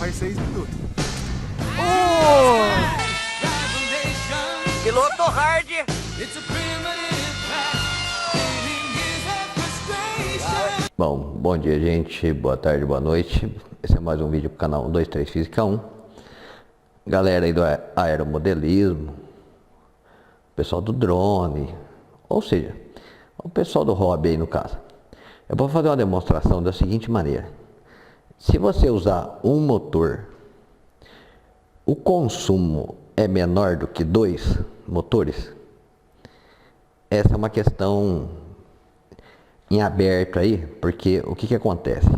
faz 6 minutos. Piloto hard. Bom dia, gente. Boa tarde, boa noite. Esse é mais um vídeo pro canal 123 Física 1. Galera aí do aeromodelismo, pessoal do drone, ou seja, o pessoal do hobby aí no caso. Eu vou fazer uma demonstração da seguinte maneira. Se você usar um motor, o consumo é menor do que 2 motores? Essa é uma questão em aberto aí, porque o que acontece?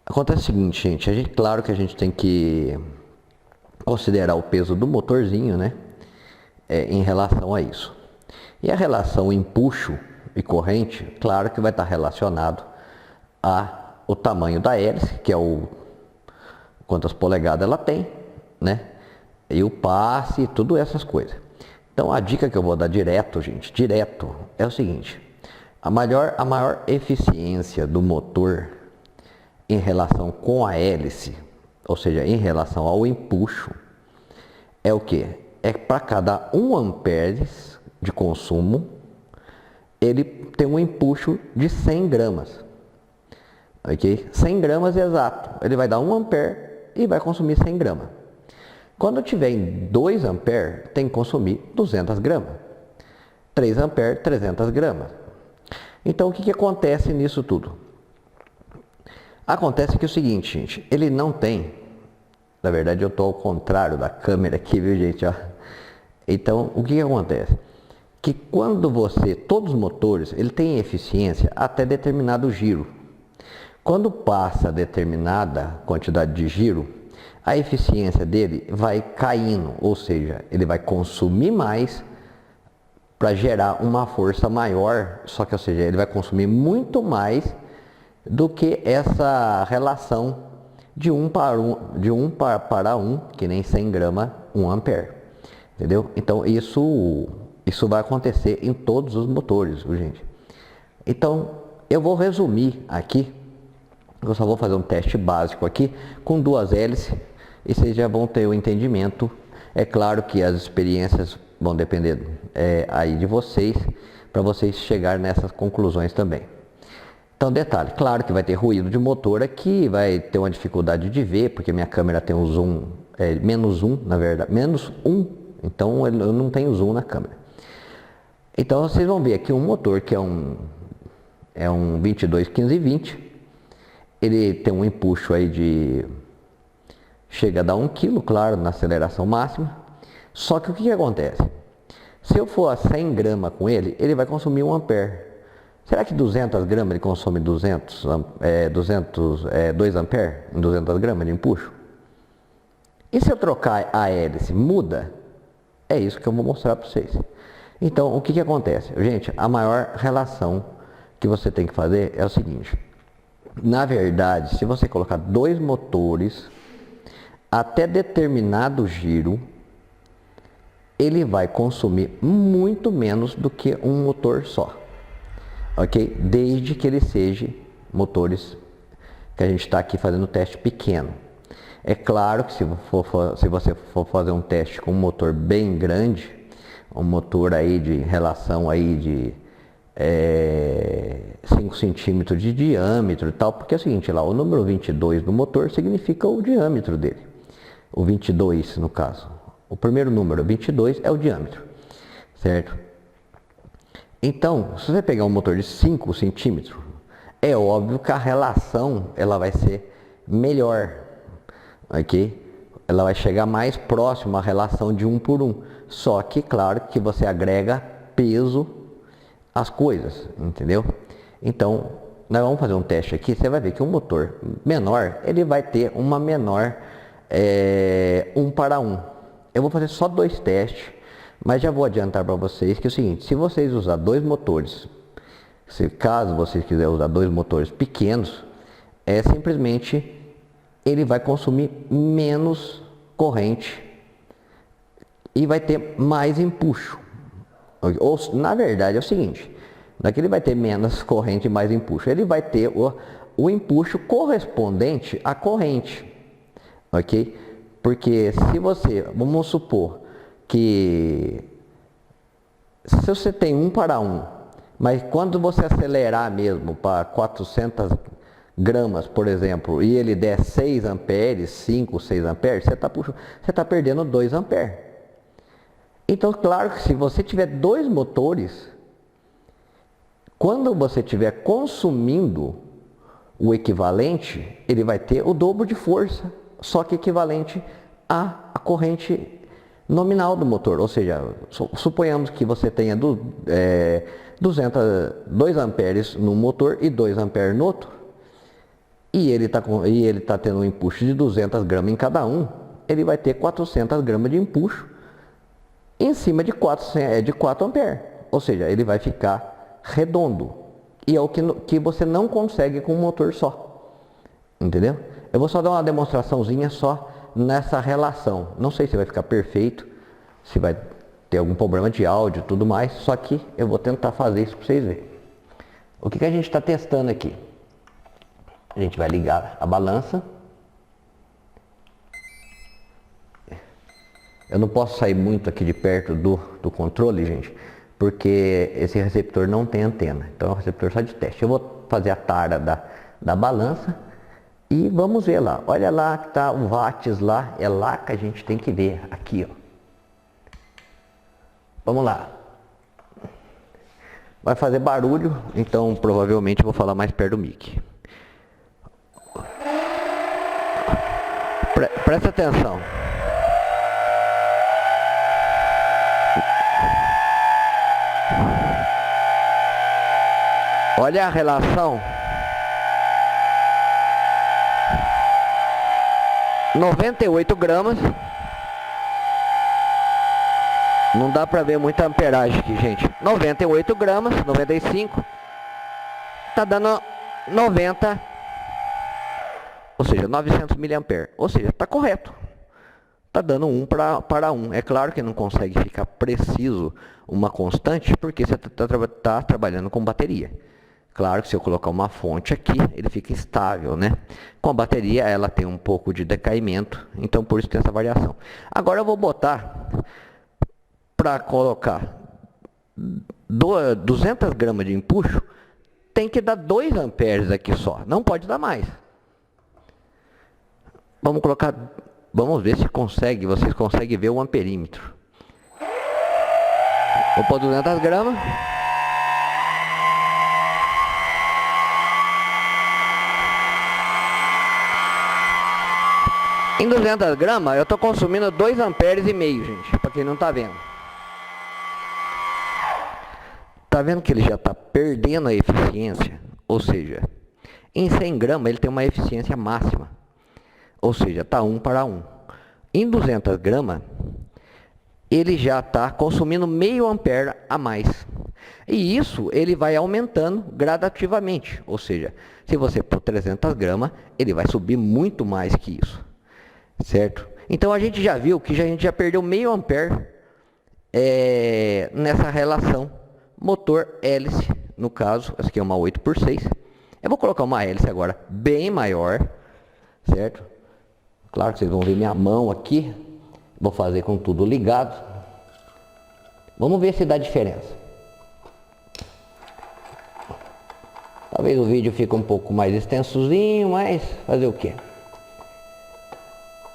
Acontece o seguinte, gente, claro que a gente tem que considerar o peso do motorzinho, né, em relação a isso. E a relação empuxo e corrente, claro que vai estar relacionado ao tamanho da hélice, que é quantas polegadas ela tem, né, e o passe, tudo essas coisas. Então a dica que eu vou dar direto, gente, é o seguinte: a maior eficiência do motor em relação com a hélice, ou seja, em relação ao empuxo, é o que? É para cada 1 amperes de consumo, ele tem um empuxo de 100 gramas. Ok? 100 gramas exato. Ele vai dar 1 ampere e vai consumir 100 gramas. Quando tiver em 2 amperes, tem que consumir 200 gramas. 3 amperes, 300 gramas. Então, o que acontece nisso tudo? Acontece que é o seguinte, gente, ele não tem, na verdade eu estou ao contrário da câmera aqui, viu, gente, ó. Então, o que acontece? Que quando todos os motores, ele tem eficiência até determinado giro. Quando passa determinada quantidade de giro, a eficiência dele vai caindo, ou seja, ele vai consumir mais para gerar uma força maior, só que, ou seja, ele vai consumir muito mais do que essa relação de 1 para 1, que nem 100 gramas, 1 ampere, entendeu? Então isso vai acontecer em todos os motores, viu, gente? Então eu vou resumir aqui, eu só vou fazer um teste básico aqui com 2 hélices e vocês já vão ter o entendimento. É claro que as experiências vão depender aí de vocês, para vocês chegarem nessas conclusões também. Então, detalhe, claro que vai ter ruído de motor aqui, vai ter uma dificuldade de ver, porque minha câmera tem um zoom, menos 1, na verdade, menos 1, então eu não tenho zoom na câmera. Então, vocês vão ver aqui um motor que é um 221520, ele tem um empuxo aí chega a dar 1 kg, claro, na aceleração máxima, só que o que acontece? Se eu for a 100 gramas com ele, ele vai consumir 1 ampere. Será que 200 gramas ele consome 2 amperes em 200 gramas de empuxo? E se eu trocar a hélice, muda? É isso que eu vou mostrar para vocês. Então, o que acontece? Gente, a maior relação que você tem que fazer é o seguinte. Na verdade, se você colocar 2 motores, até determinado giro, ele vai consumir muito menos do que um motor só. Ok? Desde que ele seja motores que a gente está aqui fazendo teste pequeno. É claro que se você for fazer um teste com um motor bem grande, um motor aí de relação aí de 5 centímetros de diâmetro e tal, porque é o seguinte, lá o número 22 do motor significa o diâmetro dele. O 22 no caso. O primeiro número, 22, é o diâmetro, certo? Então, se você pegar um motor de 5 centímetros, é óbvio que a relação ela vai ser melhor, ok? Ela vai chegar mais próximo à relação de 1 por 1. Só que, claro, que você agrega peso às coisas, entendeu? Então, nós vamos fazer um teste aqui, você vai ver que um motor menor, ele vai ter uma menor 1 para 1. Eu vou fazer só 2 testes, mas já vou adiantar para vocês que é o seguinte, se vocês usar 2 motores, caso vocês quiserem usar 2 motores pequenos, simplesmente ele vai consumir menos corrente e vai ter mais empuxo. Ou, na verdade é o seguinte, não é que ele vai ter menos corrente e mais empuxo, ele vai ter o empuxo correspondente à corrente, ok? Porque se você, vamos supor que se você tem 1:1, mas quando você acelerar mesmo para 400 gramas, por exemplo, e ele der 6 amperes, 5, 6 amperes, você está perdendo 2 amperes. Então, claro que se você tiver dois motores, quando você estiver consumindo o equivalente, ele vai ter o dobro de força, só que equivalente à corrente nominal do motor. Ou seja, suponhamos que você tenha 2 amperes no motor e 2 amperes no outro, e ele está tendo um empuxo de 200 gramas em cada um, ele vai ter 400 gramas de empuxo em cima de 4 amperes. Ou seja, ele vai ficar redondo. E é o que você não consegue com um motor só. Entendeu? Eu vou só dar uma demonstraçãozinha só nessa relação. Não sei se vai ficar perfeito, se vai ter algum problema de áudio e tudo mais, só que eu vou tentar fazer isso para vocês verem. O que a gente está testando aqui? A gente vai ligar a balança. Eu não posso sair muito aqui de perto do controle, gente, porque esse receptor não tem antena. Então é um receptor só de teste. Eu vou fazer a tara da balança e vamos ver lá. Olha lá que está o watts lá. É lá que a gente tem que ver. Aqui, ó. Vamos lá. Vai fazer barulho, então provavelmente eu vou falar mais perto do mic. Presta atenção. Olha a relação. 98 gramas. Não dá pra ver muita amperagem aqui, gente. 98 gramas, 95. Tá dando 90. Ou seja, 900 miliamperes. Ou seja, tá correto. Tá dando 1 para 1. É claro que não consegue ficar preciso uma constante, porque você tá trabalhando com bateria. Claro que se eu colocar uma fonte aqui, ele fica instável, né? Com a bateria, ela tem um pouco de decaimento, então por isso tem essa variação. Agora eu vou botar, para colocar 200 gramas de empuxo, tem que dar 2 amperes aqui só, não pode dar mais. Vamos ver se vocês conseguem ver o amperímetro. Vou pôr 200 gramas. Em 200 gramas eu estou consumindo 2 amperes e meio, gente, para quem não está vendo. Tá vendo que ele já está perdendo a eficiência? Ou seja, em 100 gramas ele tem uma eficiência máxima. Ou seja, está 1 para 1. Em 200 gramas, ele já está consumindo meio ampere a mais. E isso ele vai aumentando gradativamente. Ou seja, se você pôr 300 gramas, ele vai subir muito mais que isso. Certo? Então a gente já viu que a gente já perdeu meio ampere nessa relação motor hélice. No caso, essa aqui é uma 8x6. Eu vou colocar uma hélice agora bem maior. Certo? Claro que vocês vão ver minha mão aqui. Vou fazer com tudo ligado. Vamos ver se dá diferença. Talvez o vídeo fique um pouco mais extensozinho, mas fazer o quê?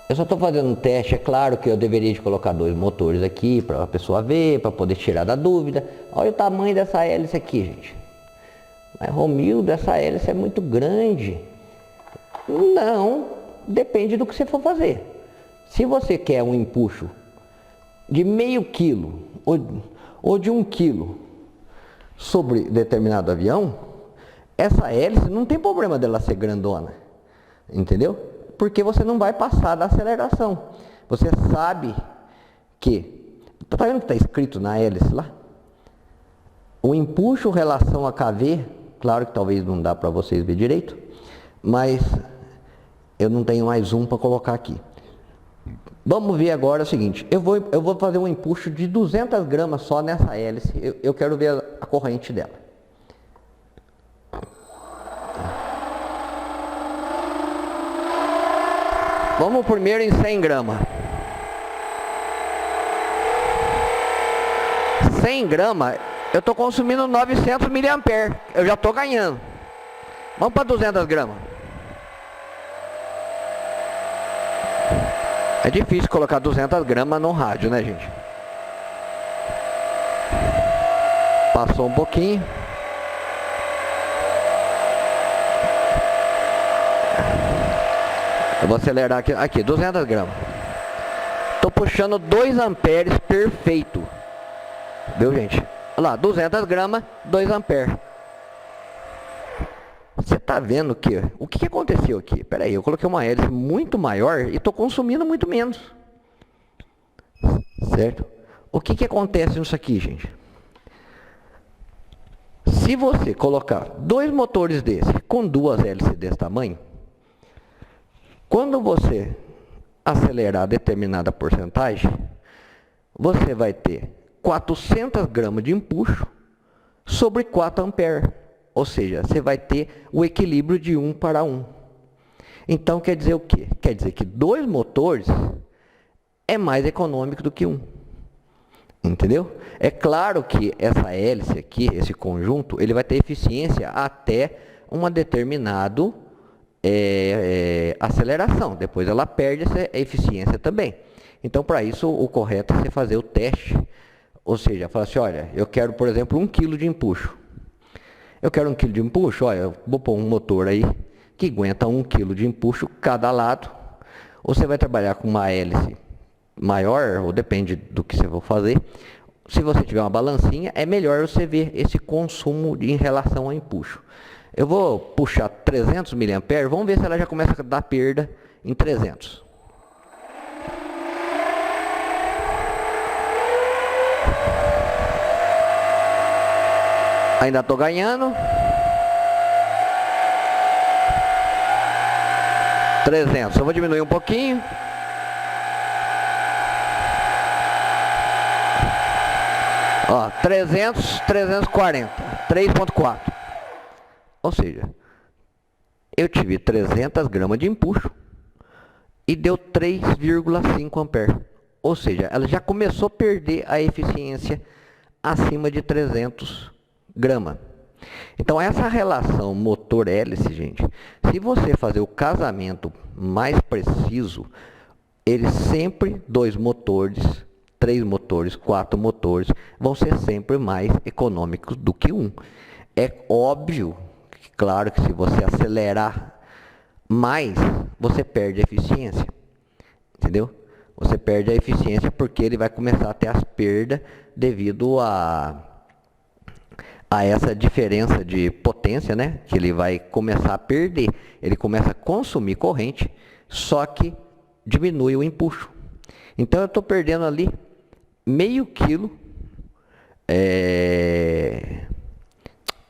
Eu só estou fazendo um teste. É claro que eu deveria de colocar 2 motores aqui para a pessoa ver, para poder tirar da dúvida. Olha o tamanho dessa hélice aqui, gente. Mas Romildo, essa hélice é muito grande. Não, depende do que você for fazer. Se você quer um empuxo de meio quilo ou de 1 quilo sobre determinado avião, essa hélice não tem problema dela ser grandona, entendeu? Porque você não vai passar da aceleração. Você sabe que, tá vendo que está escrito na hélice lá? O empuxo relação a KV, claro que talvez não dá para vocês ver direito, mas eu não tenho mais um para colocar aqui. Vamos ver agora o seguinte, eu vou fazer um empuxo de 200 gramas só nessa hélice, eu quero ver a corrente dela. Vamos primeiro em 100 gramas. 100 gramas, eu estou consumindo 900 miliamperes. Eu já estou ganhando. Vamos para 200 gramas. É difícil colocar 200 gramas no rádio, né, gente? Passou um pouquinho. Eu vou acelerar aqui, 200 gramas. Estou puxando 2 amperes perfeito. Viu, gente? Olha lá, 200 gramas, 2 amperes. Você tá vendo que o que aconteceu aqui? Pera aí, eu coloquei uma hélice muito maior e estou consumindo muito menos. Certo? O que acontece nisso aqui, gente? Se você colocar 2 motores desse com 2 hélices desse tamanho, quando você acelerar determinada porcentagem, você vai ter 400 gramas de empuxo sobre 4 amperes. Ou seja, você vai ter o equilíbrio de 1 para 1. Então quer dizer o quê? Quer dizer que 2 motores é mais econômico do que 1. Entendeu? É claro que essa hélice aqui, esse conjunto, ele vai ter eficiência até uma determinada aceleração. Depois ela perde essa eficiência também. Então, para isso, o correto é você fazer o teste. Ou seja, falar assim, olha, eu quero, por exemplo, 1 kg de empuxo. Eu quero 1 kg de empuxo, olha, eu vou pôr um motor aí que aguenta 1 kg de empuxo cada lado. Ou você vai trabalhar com uma hélice maior, ou depende do que você for fazer. Se você tiver uma balancinha, é melhor você ver esse consumo em relação ao empuxo. Eu vou puxar 300 mA, vamos ver se ela já começa a dar perda em 300. Ainda estou ganhando. 300, eu vou diminuir um pouquinho. Ó, 300, 340, 3.4. Ou seja, eu tive 300 gramas de empuxo e deu 3,5 amperes. Ou seja, ela já começou a perder a eficiência acima de 300 gramas. Então essa relação motor-hélice, gente, se você fazer o casamento mais preciso, eles sempre 2 motores, 3 motores, 4 motores, vão ser sempre mais econômicos do que 1. É óbvio, claro que se você acelerar mais, você perde a eficiência. Entendeu? Você perde a eficiência porque ele vai começar a ter as perdas devido a essa diferença de potência, né? Que ele vai começar a perder. Ele começa a consumir corrente, só que diminui o empuxo. Então eu estou perdendo ali meio quilo,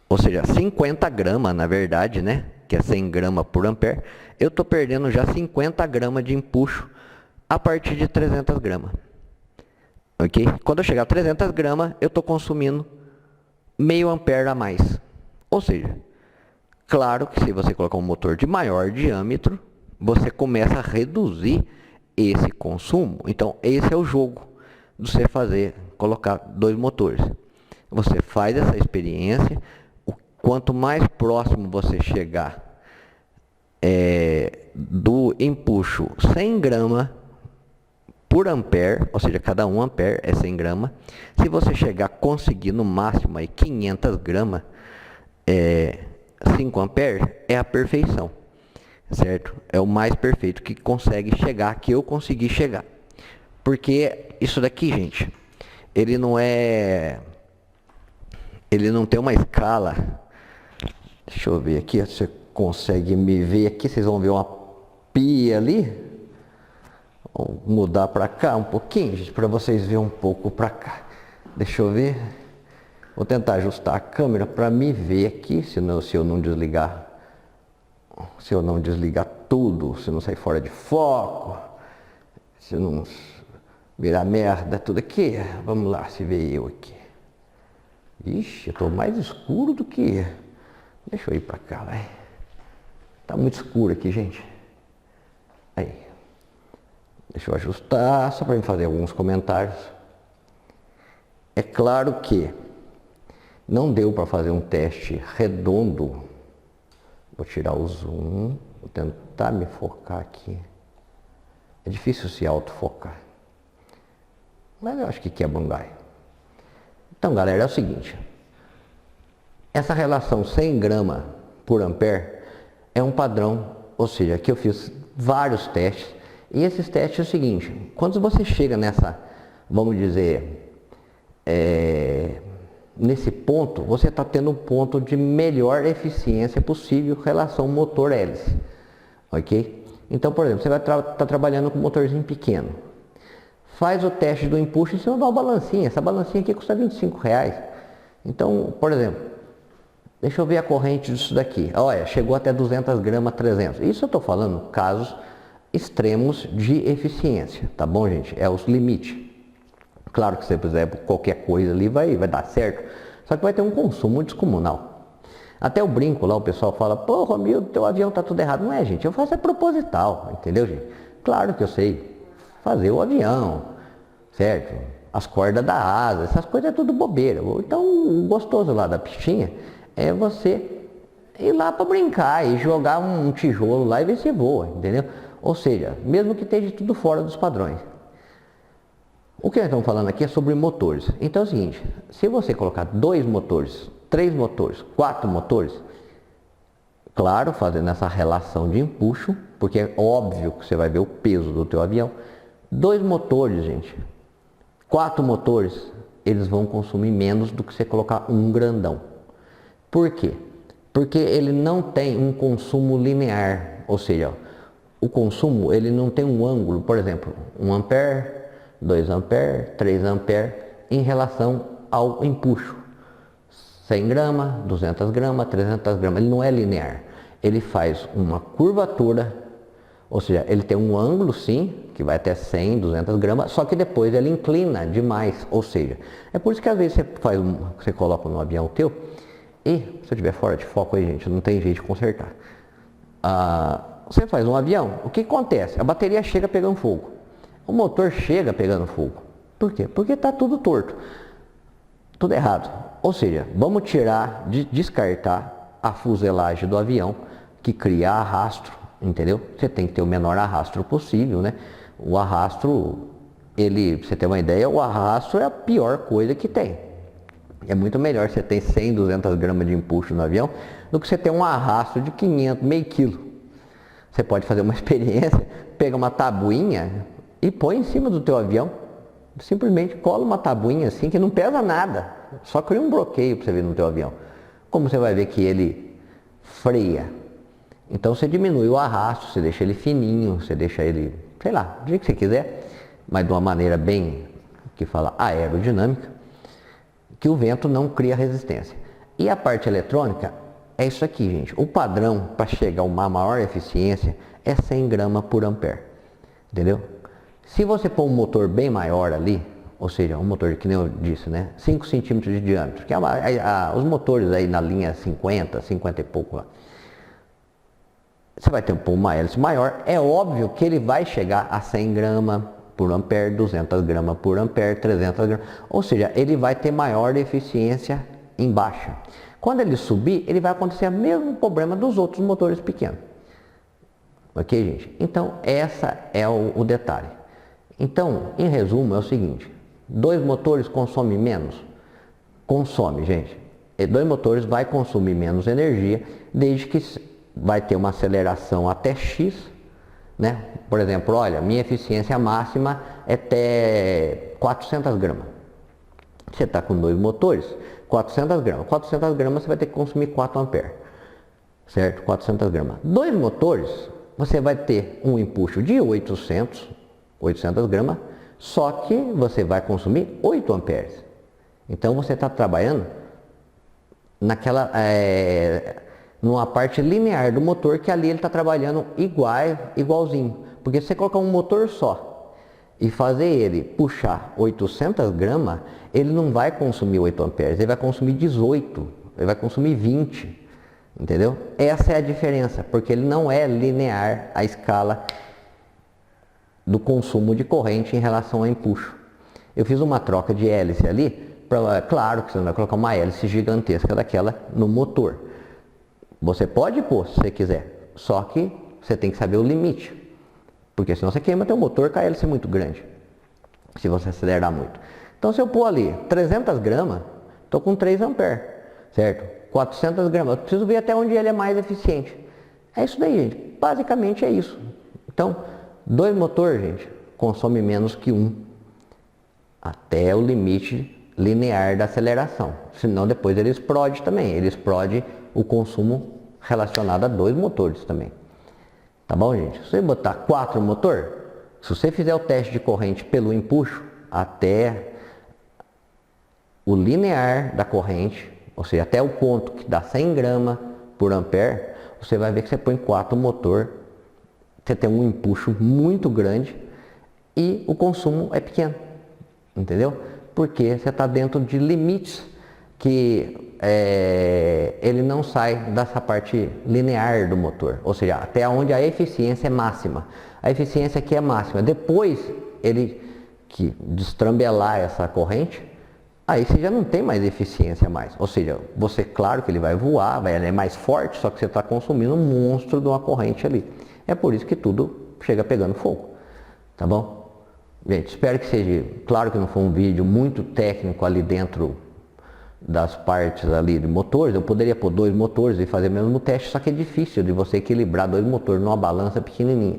ou seja, 50 gramas na verdade, né? Que é 100 gramas por ampere. Eu estou perdendo já 50 gramas de empuxo a partir de 300 gramas. Ok? Quando eu chegar a 300 gramas, eu estou consumindo meio ampere a mais. Ou seja, claro que se você colocar um motor de maior diâmetro, você começa a reduzir esse consumo. Então, esse é o jogo de você colocar 2 motores. Você faz essa experiência, quanto mais próximo você chegar do empuxo 100 gramas por ampere, ou seja, cada 1 ampere é 100 gramas. Se você chegar a conseguir no máximo aí 500 gramas, 5 amperes é a perfeição, certo? É o mais perfeito que consegue chegar, que eu consegui chegar. Porque isso daqui, gente, ele não tem uma escala. Deixa eu ver aqui, se você consegue me ver aqui, vocês vão ver uma pia ali. Vou mudar para cá um pouquinho, gente, para vocês verem um pouco para cá. Deixa eu ver. Vou tentar ajustar a câmera para me ver aqui, se eu não desligar tudo, se não sair fora de foco, se não virar merda tudo aqui. Vamos lá, se vê eu aqui. Ixi, eu estou mais escuro do que... Deixa eu ir para cá, vai. Tá muito escuro aqui, gente. Aí. Deixa eu ajustar, só para me fazer alguns comentários. É claro que não deu para fazer um teste redondo. Vou tirar o zoom, vou tentar me focar aqui. É difícil se autofocar, mas eu acho que quebra um galho. Então, galera, é o seguinte. Essa relação 100 grama por ampere é um padrão, ou seja, aqui eu fiz vários testes. E esses testes é o seguinte, quando você chega nessa, vamos dizer, nesse ponto, você está tendo um ponto de melhor eficiência possível em relação ao motor hélice, ok? Então, por exemplo, você vai estar trabalhando com um motorzinho pequeno, faz o teste do empuxo em cima de uma balancinha. Essa balancinha aqui custa R$25. Então, por exemplo, deixa eu ver a corrente disso daqui. Olha, chegou até 200 gramas, 300. Isso eu estou falando casos extremos de eficiência, tá bom, gente? É os limites. Claro que se você fizer qualquer coisa ali vai dar certo, só que vai ter um consumo descomunal. Até o brinco lá, o pessoal fala, pô, Romildo, teu avião tá tudo errado. Não é, gente, eu faço é proposital, entendeu, gente? Claro que eu sei fazer o avião, certo? As cordas da asa, essas coisas é tudo bobeira. Então, o gostoso lá da pistinha é você ir lá para brincar e jogar um tijolo lá e ver se voa, entendeu? Ou seja, mesmo que esteja tudo fora dos padrões. O que nós estamos falando aqui é sobre motores. Então é o seguinte, se você colocar 2 motores, 3 motores, 4 motores, claro, fazendo essa relação de empuxo, porque é óbvio que você vai ver o peso do teu avião. 2 motores, gente, 4 motores, eles vão consumir menos do que você colocar um grandão. Por quê? Porque ele não tem um consumo linear, ou seja, o consumo ele não tem um ângulo, por exemplo, 1 ampere, 2 ampere, 3 ampere em relação ao empuxo. 100 gramas, 200 gramas, 300 gramas, ele não é linear. Ele faz uma curvatura, ou seja, ele tem um ângulo sim, que vai até 100, 200 gramas, só que depois ele inclina demais, ou seja, é por isso que às vezes você coloca no avião teu, e se eu estiver fora de foco aí, gente, não tem jeito de consertar. Você faz um avião, o que acontece? A bateria chega pegando fogo. O motor chega pegando fogo. Por quê? Porque está tudo torto. Tudo errado. Ou seja, vamos descartar a fuselagem do avião que cria arrasto, entendeu? Você tem que ter o menor arrasto possível, né? O arrasto, pra você ter uma ideia, o arrasto é a pior coisa que tem. É muito melhor você ter 100, 200 gramas de empuxo no avião do que você ter um arrasto de 500, meio quilo. Você pode fazer uma experiência, pega uma tabuinha e põe em cima do teu avião, simplesmente cola uma tabuinha assim que não pesa nada, só cria um bloqueio para você ver no teu avião. Como você vai ver que ele freia? Então você diminui o arrasto, você deixa ele fininho, você deixa ele, sei lá, do jeito que você quiser, mas de uma maneira bem, que fala aerodinâmica, que o vento não cria resistência. E a parte eletrônica é isso aqui, gente. O padrão para chegar a uma maior eficiência é 100 gramas por ampere, entendeu? Se você pôr um motor bem maior ali, ou seja, um motor que nem eu disse, né, 5 centímetros de diâmetro, que os motores aí na linha 50, 50 e pouco lá, você vai ter uma hélice maior, é óbvio que ele vai chegar a 100 gramas por ampere, 200 gramas por ampere, 300 gramas, ou seja, ele vai ter maior eficiência em baixa. Quando ele subir, ele vai acontecer o mesmo problema dos outros motores pequenos. Ok, gente? Então, essa é o detalhe. Então, em resumo, é o seguinte, 2 motores consomem menos? Consome, gente. E 2 motores vai consumir menos energia, desde que vai ter uma aceleração até X, né? Por exemplo, olha, minha eficiência máxima é até 400 gramas. Você está com 2 motores, 400 gramas. 400 gramas você vai ter que consumir 4 amperes, certo? 400 gramas. 2 motores, você vai ter um empuxo de 800 gramas, só que você vai consumir 8 amperes. Então você está trabalhando naquela, numa parte linear do motor, que ali ele está trabalhando igualzinho. Porque se você colocar um motor só e fazer ele puxar 800 gramas, ele não vai consumir 8 amperes, ele vai consumir 18, ele vai consumir 20, entendeu? Essa é a diferença, porque ele não é linear a escala do consumo de corrente em relação ao empuxo. Eu fiz uma troca de hélice ali, claro que você não vai colocar uma hélice gigantesca daquela no motor. Você pode pôr se você quiser, só que você tem que saber o limite, porque senão você queima teu motor com a hélice muito grande, se você acelerar muito. Então se eu pôr ali 300 gramas, estou com 3 amperes, certo? 400 gramas, eu preciso ver até onde ele é mais eficiente. É isso daí, gente, basicamente é isso. Então, 2 motores, gente, consome menos que 1, até o limite linear da aceleração, senão depois ele explode também, ele explode o consumo relacionado a 2 motores também. Tá bom, gente? Se você botar 4 motor, se você fizer o teste de corrente pelo empuxo até o linear da corrente, ou seja, até o ponto que dá 100 gramas por ampere, você vai ver que você põe 4 motor, você tem um empuxo muito grande e o consumo é pequeno, entendeu? Porque você está dentro de limites que ele não sai dessa parte linear do motor, ou seja, até onde a eficiência é máxima. A eficiência aqui é máxima. Depois ele que destrambelar essa corrente, aí você já não tem mais eficiência mais. Ou seja, você, claro que ele vai voar, ele é mais forte, só que você está consumindo um monstro de uma corrente ali. É por isso que tudo chega pegando fogo. Tá bom? Gente, espero que seja, claro que não foi um vídeo muito técnico ali dentro das partes ali de motores. Eu poderia pôr 2 motores e fazer o mesmo teste, só que é difícil de você equilibrar 2 motores numa balança pequenininha.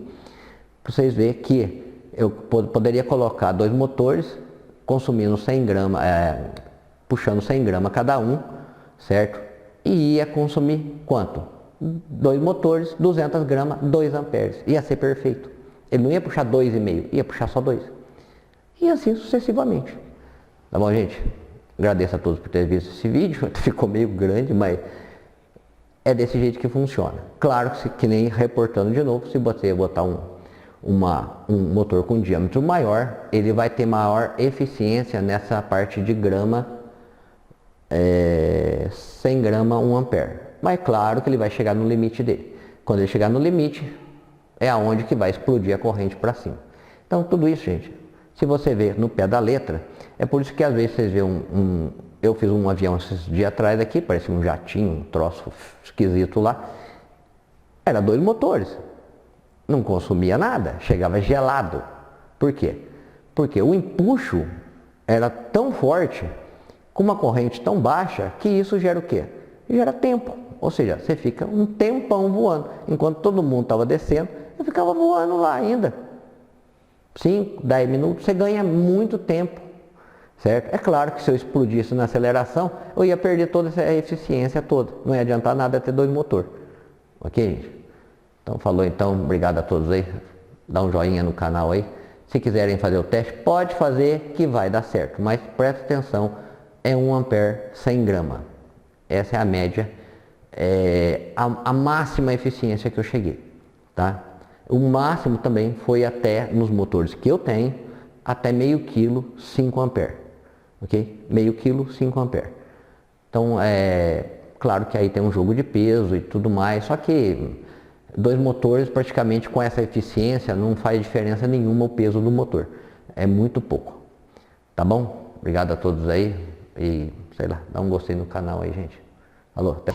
Para vocês verem que eu poderia colocar 2 motores consumindo 100 gramas, puxando 100 gramas cada um, certo? E ia consumir quanto? 2 motores, 200 gramas, 2 amperes. Ia ser perfeito. Ele não ia puxar 2,5, ia puxar só 2. E assim sucessivamente. Tá bom, gente? Agradeço a todos por terem visto esse vídeo. Ficou meio grande, mas é desse jeito que funciona. Claro que nem reportando de novo, se você botar um motor com diâmetro maior, ele vai ter maior eficiência nessa parte de grama, 100 gramas, 1 ampere. Mas claro que ele vai chegar no limite dele. Quando ele chegar no limite, é aonde que vai explodir a corrente para cima. Então tudo isso, gente, se você ver no pé da letra, é por isso que às vezes vocês vê eu fiz um avião esses dias atrás aqui, parecia um jatinho, um troço esquisito lá. Era 2 motores. Não consumia nada, chegava gelado. Por quê? Porque o empuxo era tão forte, com uma corrente tão baixa, que isso gera o quê? Gera tempo. Ou seja, você fica um tempão voando. Enquanto todo mundo estava descendo, eu ficava voando lá ainda. 5, 10 minutos, você ganha muito tempo. Certo? É claro que se eu explodisse na aceleração, eu ia perder toda essa eficiência toda. Não ia adiantar nada ter 2 motores. Ok, gente? Então falou então, obrigado a todos aí. Dá um joinha no canal aí. Se quiserem fazer o teste, pode fazer que vai dar certo. Mas presta atenção, é 1 ampere 100 gramas. Essa é a média, a máxima eficiência que eu cheguei. Tá? O máximo também foi até, nos motores que eu tenho, até meio quilo, 5 ampere. Ok? Meio quilo, 5 ampere. Então, claro que aí tem um jogo de peso e tudo mais, só que 2 motores praticamente com essa eficiência não faz diferença nenhuma o peso do motor. É muito pouco. Tá bom? Obrigado a todos aí e, sei lá, dá um gostei no canal aí, gente. Falou, até.